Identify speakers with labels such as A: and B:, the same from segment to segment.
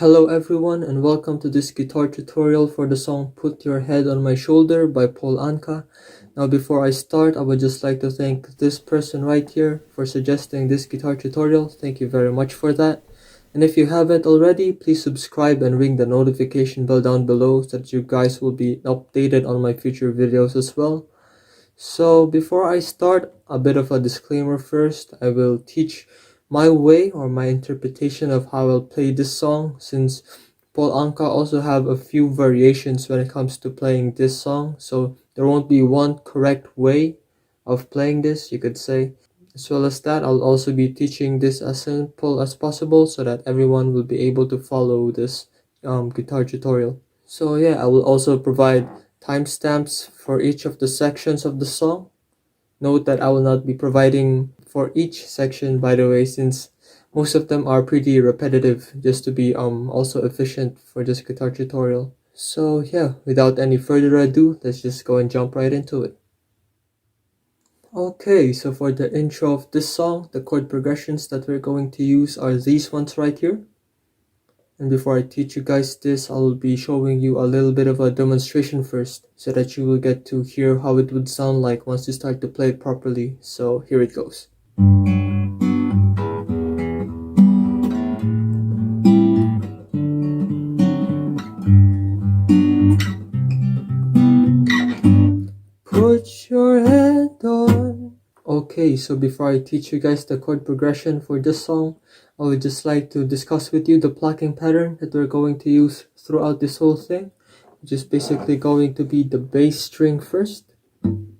A: Hello everyone and welcome to this guitar tutorial for the song Put Your Head on My Shoulder by Anka. Now before I start, I would just like to thank this person right here for suggesting this guitar tutorial. Thank you very much for that. And if you haven't already, please subscribe and ring the notification bell down below so that you guys will be updated on my future videos as well. So before I start, a bit of a disclaimer first. I will teach my way or my interpretation of how I'll play this song, since Anka also have a few variations when it comes to playing this song, so there won't be one correct way of playing this, you could say. As well as that, I'll also be teaching this as simple as possible so that everyone will be able to follow this guitar tutorial. So yeah, I will also provide timestamps for each of the sections of the song. Note that I will not be providing for each section, by the way, since most of them are pretty repetitive, just to be also efficient for this guitar tutorial. So yeah, without any further ado, let's just go and jump right into it. Okay, so for the intro of this song, the chord progressions that we're going to use are these ones right here. And before I teach you guys this, I'll be showing you a little bit of a demonstration first, so that you will get to hear how it would sound like once you start to play it properly. So here it goes. Put your head on. Okay, so before I teach you guys the chord progression for this song, I would just like to discuss with you the plucking pattern that we're going to use throughout this whole thing, which is basically going to be the bass string first, and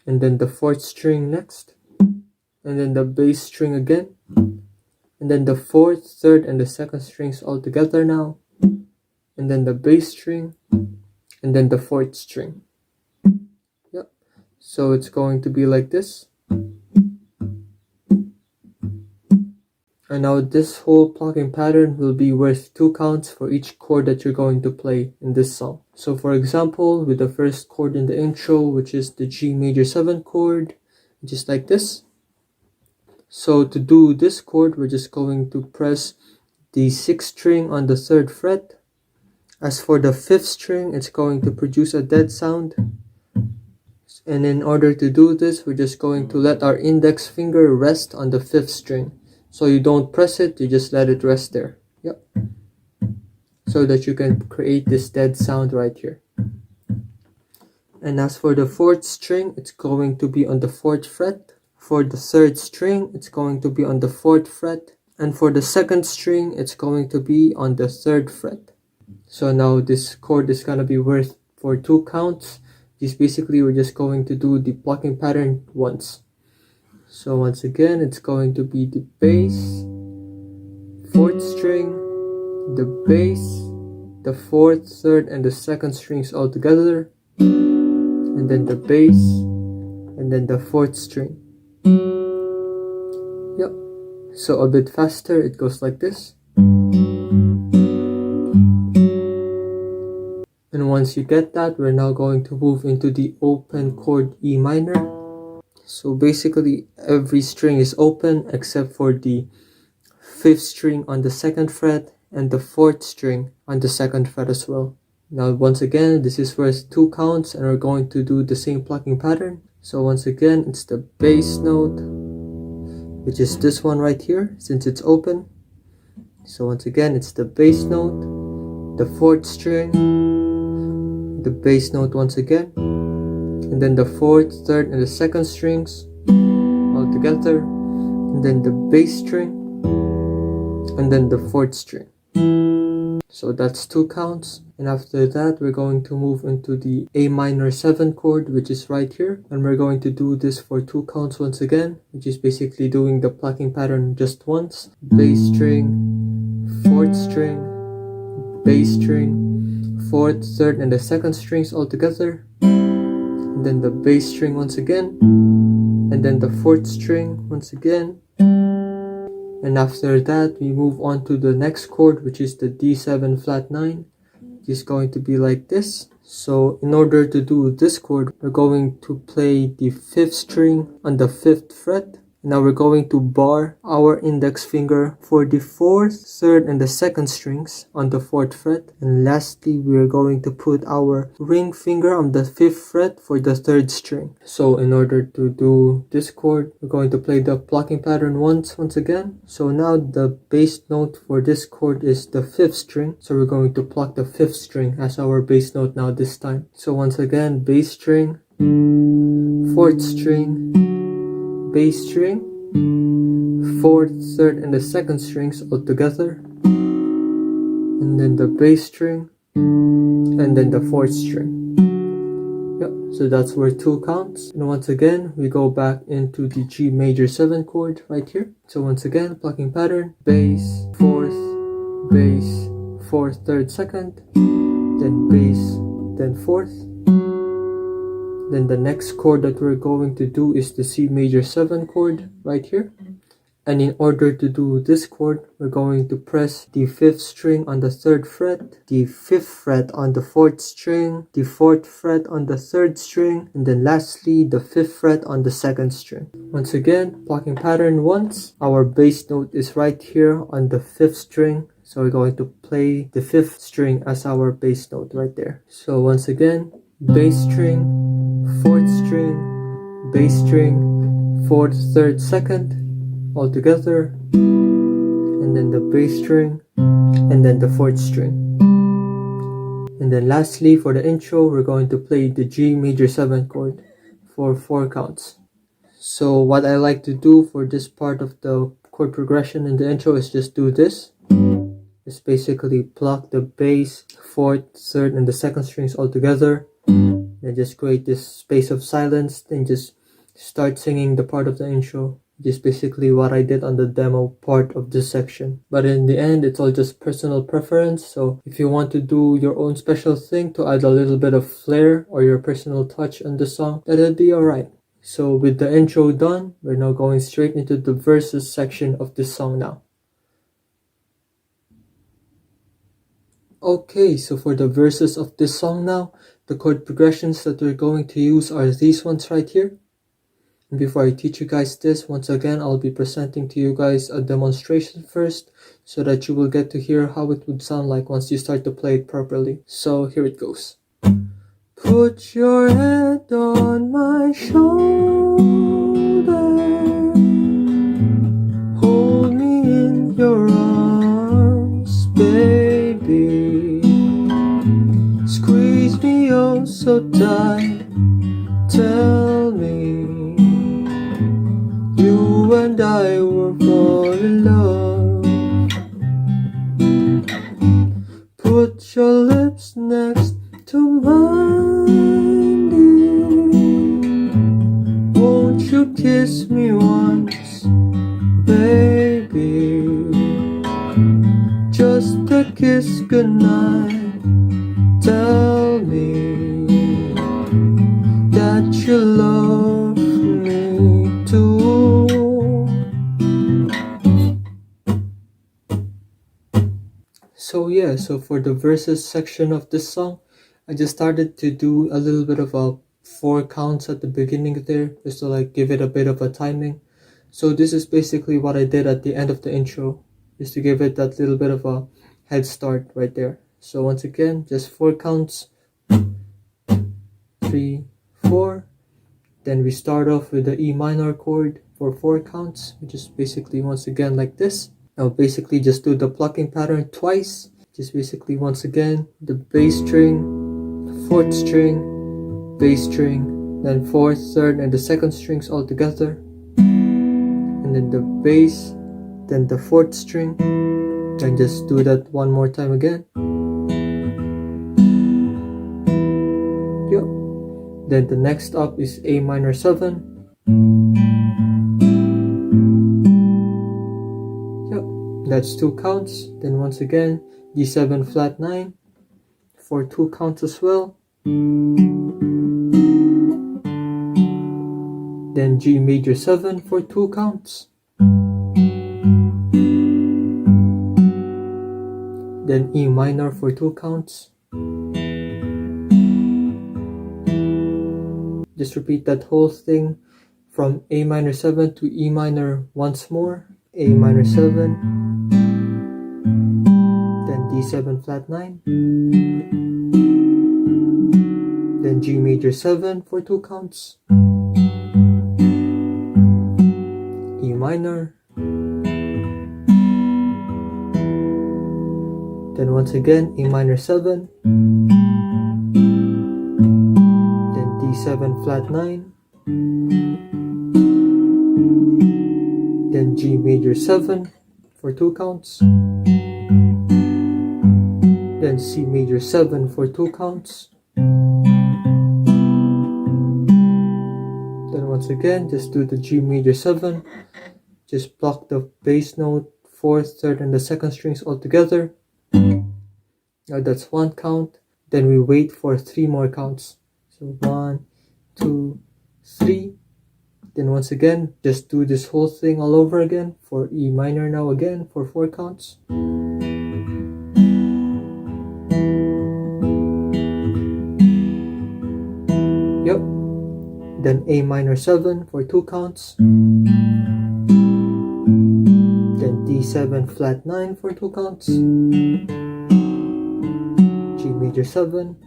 A: then the fourth string next, and then the bass string again, and then the fourth, third, and the second strings all together now, and then the bass string, and then the fourth string. Yep, so it's going to be like this. And now this whole plucking pattern will be worth 2 counts for each chord that you're going to play in this song. So for example, with the first chord in the intro, which is the G major 7 chord, just like this. So to do this chord, we're just going to press the 6th string on the 3rd fret. As for the 5th string, it's going to produce a dead sound. And in order to do this, we're just going to let our index finger rest on the 5th string. So you don't press it, you just let it rest there. Yep. So that you can create this dead sound right here. And as for the 4th string, it's going to be on the 4th fret. For the 3rd string, it's going to be on the 4th fret. And for the 2nd string, it's going to be on the 3rd fret. So now this chord is going to be worth for 2 counts. Just basically, we're just going to do the plucking pattern once. So once again, it's going to be the bass, 4th string, the bass, the 4th, 3rd, and the 2nd strings all together, and then the bass, and then the 4th string. Yep. So a bit faster, it goes like this. And once you get that, we're now going to move into the open chord E minor. So basically every string is open except for the 5th string on the 2nd fret and the 4th string on the 2nd fret as well. Now once again, this is worth 2 counts and we're going to do the same plucking pattern. So once again, it's the bass note, which is this one right here since it's open. So once again, it's the bass note, the 4th string, the bass note once again, and then the 4th, 3rd, and the 2nd strings all together, and then the bass string, and then the 4th string. So that's 2 counts, and after that we're going to move into the A minor 7 chord, which is right here, and we're going to do this for 2 counts once again, which is basically doing the plucking pattern just once. Bass string, 4th string, bass string, 4th, 3rd, and the 2nd strings all together, and then the bass string once again, and then the 4th string once again. And after that, we move on to the next chord, which is the D7 flat 9. It's going to be like this. So in order to do this chord, we're going to play the 5th string on the 5th fret, Now we're going to bar our index finger for the 4th, 3rd, and the 2nd strings on the 4th fret. And lastly, we're going to put our ring finger on the 5th fret for the 3rd string. So in order to do this chord, we're going to play the plucking pattern once again. So now the bass note for this chord is the 5th string. So we're going to pluck the 5th string as our bass note now this time. So once again, bass string, 4th string, bass string, 4th, 3rd, and the 2nd strings all together, and then the bass string, and then the 4th string. Yep, so that's where 2 counts. And once again, we go back into the G major 7 chord right here. So once again, plucking pattern, bass, 4th, bass, 4th, 3rd, 2nd, then bass, then 4th. Then the next chord that we're going to do is the C major 7 chord right here. And in order to do this chord, we're going to press the 5th string on the 3rd fret, the 5th fret on the 4th string, the 4th fret on the 3rd string, and then lastly the 5th fret on the 2nd string. Once again, plucking pattern once. Our bass note is right here on the 5th string. So we're going to play the 5th string as our bass note right there. So once again, bass string, 4th string, bass string, 4th, 3rd, 2nd, all together, and then the bass string, and then the 4th string. And then lastly, for the intro, we're going to play the G major 7 chord for 4 counts. So what I like to do for this part of the chord progression in the intro is just do this. It's basically pluck the bass, 4th, 3rd, and the 2nd strings all together. And just create this space of silence, then just start singing the part of the intro. Just basically what I did on the demo part of this section. But in the end, it's all just personal preference. So if you want to do your own special thing to add a little bit of flair or your personal touch on the song, that'll be alright. So with the intro done, we're now going straight into the verses section of this song now. Okay, so for the verses of this song now, the chord progressions that we're going to use are these ones right here. And before I teach you guys this, once again, I'll be presenting to you guys a demonstration first, so that you will get to hear how it would sound like once you start to play it properly. So here it goes. Put your head on my shoulder, hold me in your arms, baby, squeeze me oh so tight, tell me you and I were fall in love. Put your lips next to mine, dear. Won't you kiss me once, baby? Just a kiss goodnight. Tell me that you love me too. So yeah, so for the verses section of this song, I just started to do a little bit of a 4 counts at the beginning there, just to like give it a bit of a timing. So this is basically what I did at the end of the intro, just to give it that little bit of a head start right there. So once again, just 4 counts, 3, 4. Then we start off with the E minor chord for 4 counts, which is basically once again like this. Now basically just do the plucking pattern twice. Just basically once again, the bass string, 4th string, bass string, then 4th, 3rd, and the 2nd strings all together. And then the bass, then the 4th string. And just do that one more time again. Yep. Then the next up is A minor 7. That's 2 counts. Then once again, D7 flat 9 for 2 counts as well. Then G major 7 for 2 counts. Then E minor for 2 counts. Just repeat that whole thing from A minor 7 to E minor once more, A minor 7, then D7 flat 9, then G major 7 for 2 counts, E minor, then once again A minor 7, then D7 flat 9, then G major 7 for 2 counts, then C major 7 for 2 counts, then once again just do the G major 7, just block the bass note, 4th, 3rd, and the 2nd strings all together. Now that's 1 count, then we wait for 3 more counts. So 1, 2, 3. Then once again, just do this whole thing all over again for E minor now again for 4 counts. Yep. Then A minor 7 for 2 counts. Then D7 flat 9 for 2 counts. G major 7.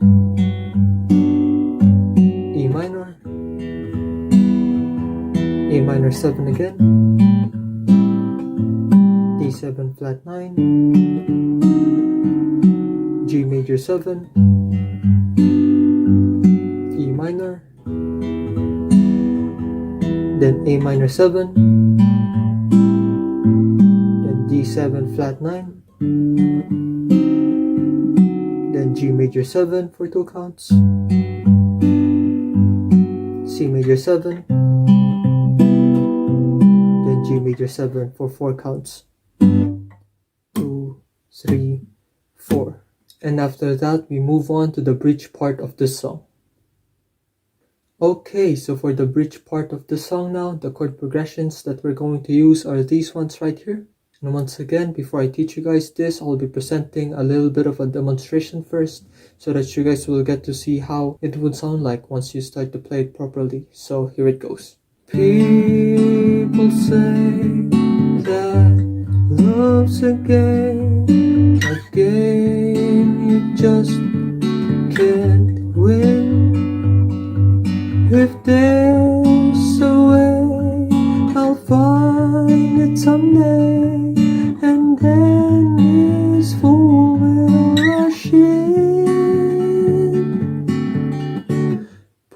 A: E minor. A minor 7 again, D7 flat 9, G major 7, E minor, then A minor 7, then D7 flat 9, then G major 7 for 2 counts, C major 7, G major 7 for 4 counts. 2, 3, 4. And after that, we move on to the bridge part of the song. Okay, so for the bridge part of the song now, the chord progressions that we're going to use are these ones right here. And once again, before I teach you guys this, I'll be presenting a little bit of a demonstration first, so that you guys will get to see how it would sound like once you start to play it properly. So here it goes. People say that love's a game you just can't win. If there's a way, I'll find it someday, and then this fool will rush in.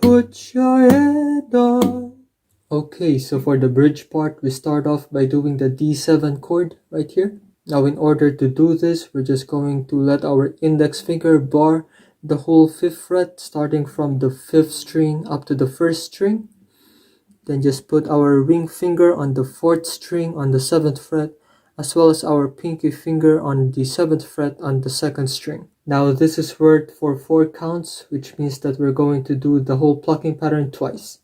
A: Put your head on. Okay, so for the bridge part, we start off by doing the D7 chord right here. Now in order to do this, we're just going to let our index finger bar the whole 5th fret, starting from the 5th string up to the 1st string. Then just put our ring finger on the 4th string on the 7th fret, as well as our pinky finger on the 7th fret on the 2nd string. Now this is worked for 4 counts, which means that we're going to do the whole plucking pattern twice.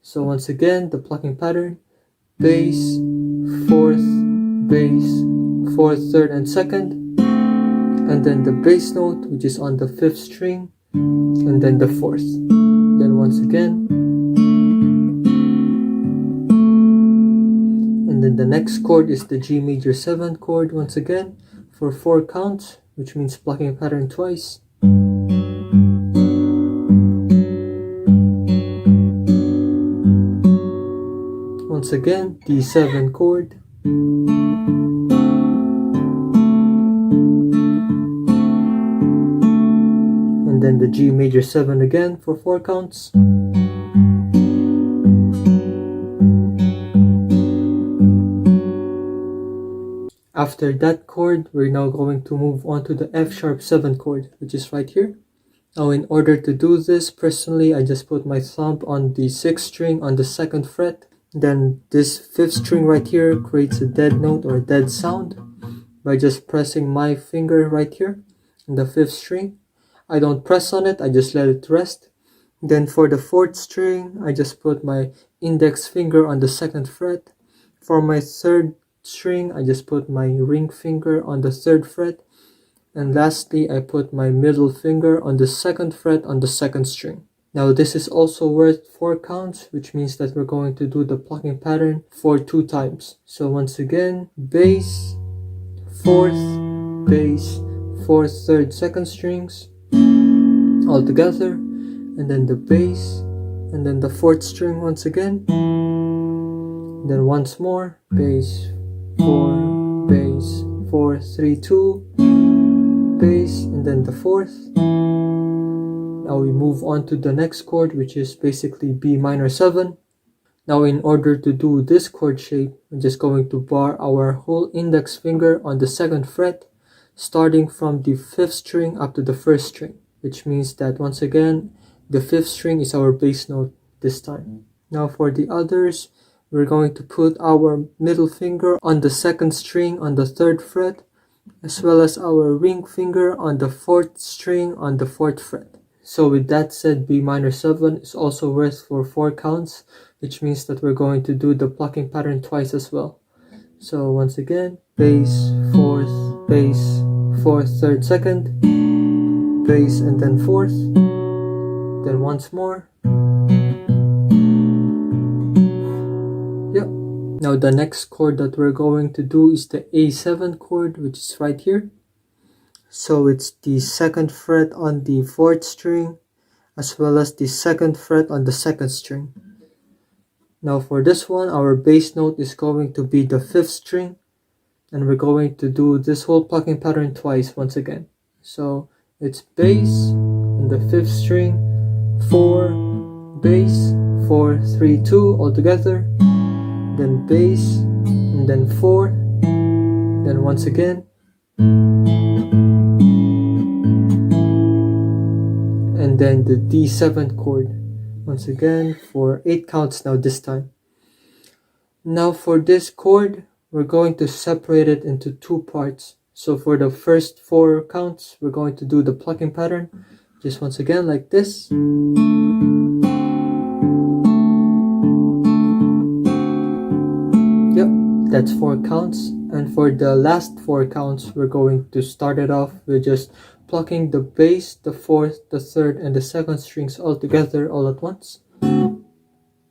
A: So once again, the plucking pattern, bass, 4th, bass, 4th, 3rd, and 2nd, and then the bass note, which is on the 5th string, and then the 4th. Then once again, and then the next chord is the G major 7 chord once again for 4 counts, which means plucking pattern twice. Once again, D7 chord. And then the G major 7 again for 4 counts. After that chord, we're now going to move on to the F sharp 7 chord, which is right here. Now in order to do this, personally, I just put my thumb on the 6th string on the 2nd fret. Then this 5th string right here creates a dead note or a dead sound by just pressing my finger right here in the 5th string. I don't press on it, I just let it rest. Then for the 4th string, I just put my index finger on the 2nd fret. For my 3rd string, I just put my ring finger on the 3rd fret. And lastly, I put my middle finger on the 2nd fret on the 2nd string. Now this is also worth 4 counts, which means that we're going to do the plucking pattern for 2 times. So once again, bass, 4th, bass, 4th, 3rd, 2nd strings all together, and then the bass, and then the 4th string once again, and then once more, bass, 4, bass, 4, 3, 2, bass, and then the 4th. Now we move on to the next chord, which is basically B minor 7. Now in order to do this chord shape, we're just going to bar our whole index finger on the 2nd fret, starting from the 5th string up to the 1st string, which means that once again, the 5th string is our bass note this time. Now for the others, we're going to put our middle finger on the 2nd string on the 3rd fret, as well as our ring finger on the 4th string on the 4th fret. So with that said, B minor 7 is also worth for 4 counts, which means that we're going to do the plucking pattern twice as well. So once again, bass, 4th, bass, 4th, 3rd, 2nd, bass, and then 4th, then once more. Yep. Now the next chord that we're going to do is the A7 chord, which is right here. So it's the 2nd fret on the 4th string, as well as the 2nd fret on the 2nd string. Now for this one, our bass note is going to be the 5th string, and we're going to do this whole plucking pattern twice once again. So it's bass on the 5th string, 4, bass, 4, 3, 2 all together, then bass, and then 4, then once again, and then the D7 chord once again for 8 counts now this time. Now for this chord, we're going to separate it into 2 parts. So for the first 4 counts, we're going to do the plucking pattern just once again like this. Yep, that's 4 counts. And for the last 4 counts, we're going to start it off with just plucking the bass, the 4th, the 3rd, and the 2nd strings all together all at once. And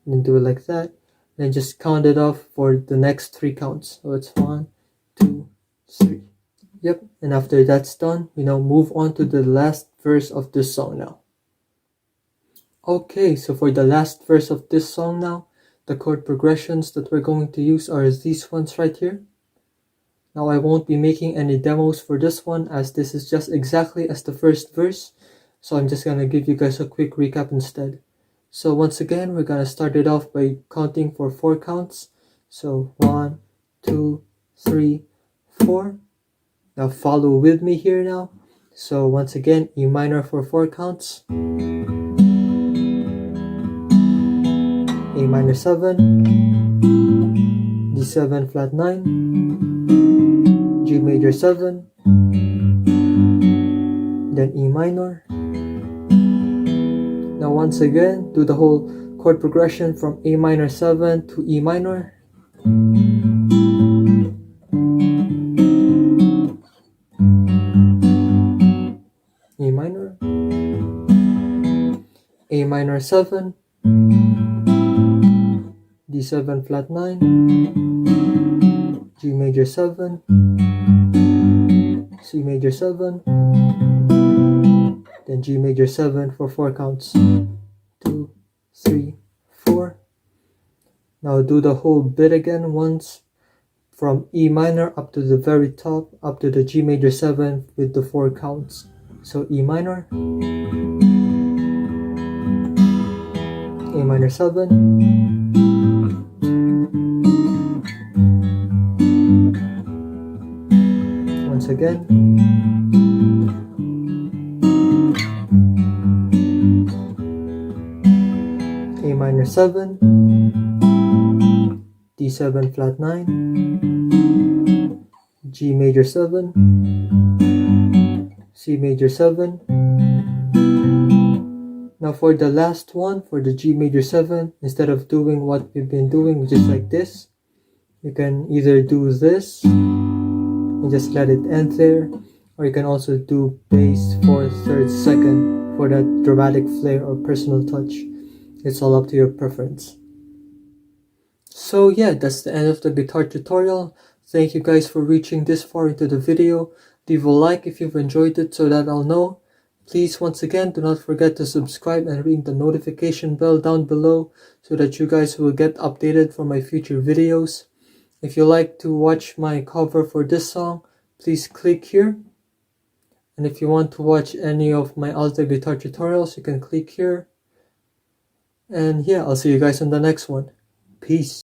A: then do it like that. Then just count it off for the next 3 counts. So it's 1, 2, 3. Yep, and after that's done, we now move on to the last verse of this song now. Okay, so for the last verse of this song now, the chord progressions that we're going to use are these ones right here. Now I won't be making any demos for this one, as this is just exactly as the first verse, so I'm just gonna give you guys a quick recap instead. So once again, we're gonna start it off by counting for 4 counts. So 1, 2, 3, 4. Now follow with me here now. So once again, E minor for 4 counts, A minor 7, D7 flat 9, G major 7, then E minor. Now once again, do the whole chord progression from A minor 7 to E minor. E minor, A minor 7, D7 flat 9, G major 7, C major 7, then G major 7 for 4 counts. 2, 3, 4. Now do the whole bit again once, from E minor up to the very top, up to the G major 7 with the 4 counts. So E minor, A minor 7, once again, A minor 7, D7 flat 9, G major 7, C major 7. Now for the last one, for the G major 7, instead of doing what we've been doing, just like this, you can either do this and just let it end there, or you can also do bass, 4th, 3rd, 2nd for that dramatic flair or personal touch. It's all up to your preference. So yeah, that's the end of the guitar tutorial. Thank you guys for reaching this far into the video. Leave a like if you've enjoyed it so that I'll know. Please, once again, do not forget to subscribe and ring the notification bell down below so that you guys will get updated for my future videos. If you like to watch my cover for this song, please click here. And if you want to watch any of my other guitar tutorials, you can click here. And yeah, I'll see you guys in the next one. Peace.